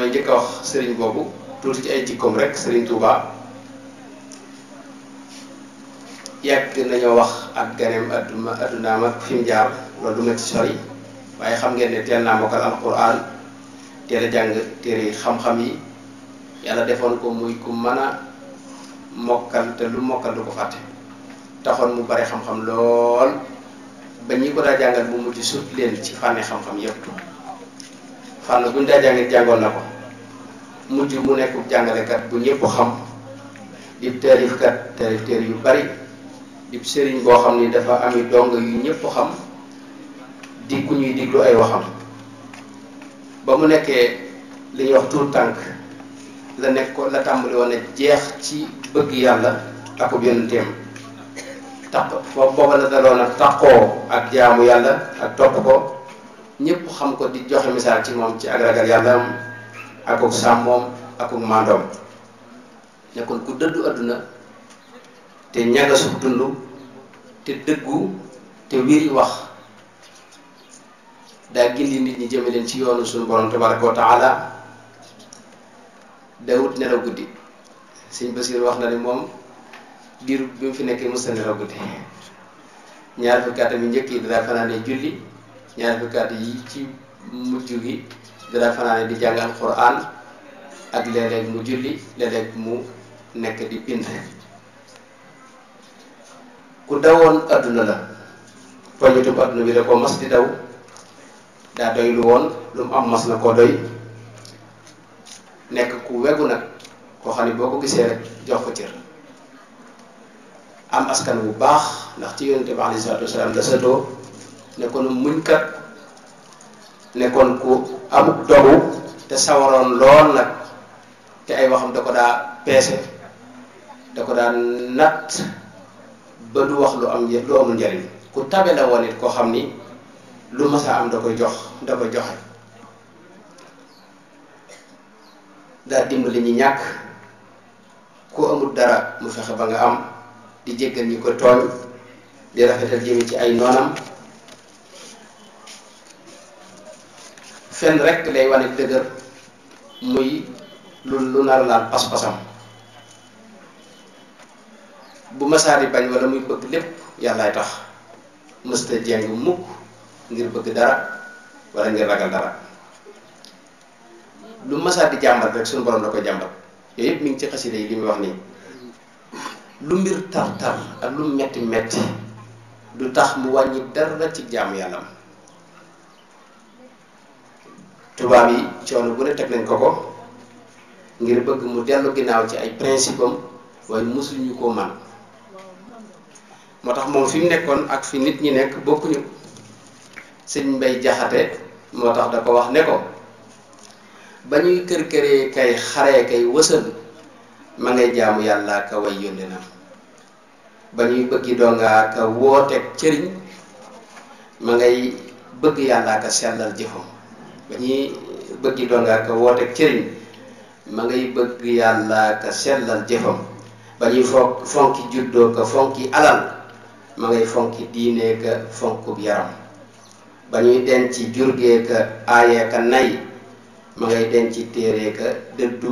damay njëkk a wax sëriñ boobu tuuti ci ay jikkoom rek sëriñ Touba yàgg nañoo wax ak ganeem addunaam ak fi mu jaar loolu du ma ci sori waaye xam ngeen ne teel naa mokkal alquran teel a jàng téere xam-xam yi yàlla defoon ko muy ku mën a mokkal te lu mokkal du ko fàtte taxoon mu bare xam-xam lool ba ñi ko daa jàngal bu mujj sut leen ci fànne xam-xam yépp fànn buñ daa jàngit jàngoon na ko mujj mu nekk jàngalekat bu ñëpp xam di taalifkat taalif téere yu bari di sëriñ boo xam ni dafa ami dong yu ñëpp xam di ku ñuy diglu ay waxam ba mu nekkee li ñuy wax tuut tànk la nekk ko la tàmbali woon a jeex ci bëgg yàlla akub yonenteem tax foofu booba la daloon a taqoo ak jaamu yàlla ak topp ko ñëpp xam ko di joxe misaal ci moom ci ak ragal yàlla akuk sàmmoom akuk maandoom nekkoon ku dëddu àdduna te ñagasu dund te dëggu te wiri wax daa gindi nit ñi jëme leen ci yoonu suñu borom tabaraka wa taala dawut nelaw guddi sëñ Basiir wax na ni moom diiru bi mu fi nekkee musta nelaw guddi ñaar fukki at yi njëkk yi dara fanaane julli ñaar fukki at yi ci mujj gi dara fanaane di jàng alquran ak léeg-léeg mu julli léeg-léeg mu nekk di bind ku dawoon adduna la poñitum adduna bi da ko mas di daw daa doy lu woon lu mu am mas na koo doy nekk ku wegu nag koo xam ne boo ko gisee rek jox ko cër am askan bu baax ndax ci yonente bi alayhi salaatu wasalaam la sëtoo nekkoon muñkat nekkoon ku amuk dogu te sawaroon lool nag te ay waxam da ko daa peese da ko daa natt ba du wax lu amul njariñ ku tabe la woon it koo xam ni lu masa am da koy joxe daa dimbali ñi ñàkk ku amul dara mu fexe ba nga am di jéggal ñi ko tooñ di rafetal jëme ci ay noonam fenn rek lay wane dëgër muy lu nar laal pas-pasam bu masaari bañ wala muy bëgg lépp yàllaay tax mësta jeng mukk ngir bëgg dara wala ngir ragal dara lu masaar di jàmbat rek suñu borom da koy jàmbat yooyu yëpp mi ngi ci xasida yi li muy wax nii lu mbir tar-tar ak lu metti metti du tax mu wàññi dara ci jaamu yàllam tubaab yi coono bu ne teg nañ ko ko ngir bëgg mu dellu ginnaaw ci ay principe am waaye mosuñu koo man moo tax moom fi mu nekkoon ak fi nit ñi nekk bokkuñu sëñ Mbay Jaxate moo tax da ko wax ne ko ba ñuy kër-këree kay xaree kay wësal ma ngay jaamu yàlla ka way yónde na ba ñuy bëggi dongaa ka wooteeg cëriñ ma ngay bëgg yàlla ka sellal jëfam ba ñuy bëggi dongaa ka wooteeg cëriñ ma ngay bëgg yàlla ka sellal jëfam ba ñuy fonki juddoo ka fonki alal ma ngay fonki diine ka fonkub yaram ba ñuy denc jurgee ka aayee ka nay ma ngay denc téere ka dëddu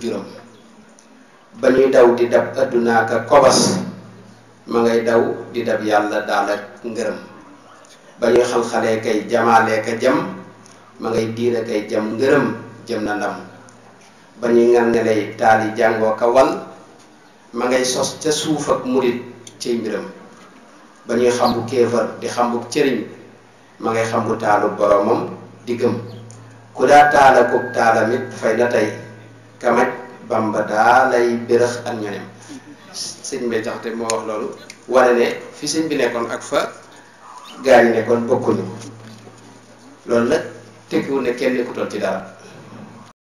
juróom ba ñuy daw di dab addunaa ka kobas ma ngay daw di dab yàlla daal ak ngërëm ba ñuy xal-xalee kay jamaalee ka jam ma ngay diira kay jam ngërëm jëm na ndam ba ñuy ngan-ngaley taali jàngoo ka wal ma ngay sos ca suuf ak murit ciy mbiram ba ñuy xambu kéefar di xambu cëriñ ma ngay xambu taalu boromam di gëm ku daa taala kub taalamit fay na tey kamaj Bamba daa lay bërëx ak ñoñam sëñ Mbay Jaxate moo wax loolu wane ne fi sëñ bi nekkoon ak fa gaa yi nekkoon bokkuñu loolu nag tekkiwul ne kenn nekkutoon ci dara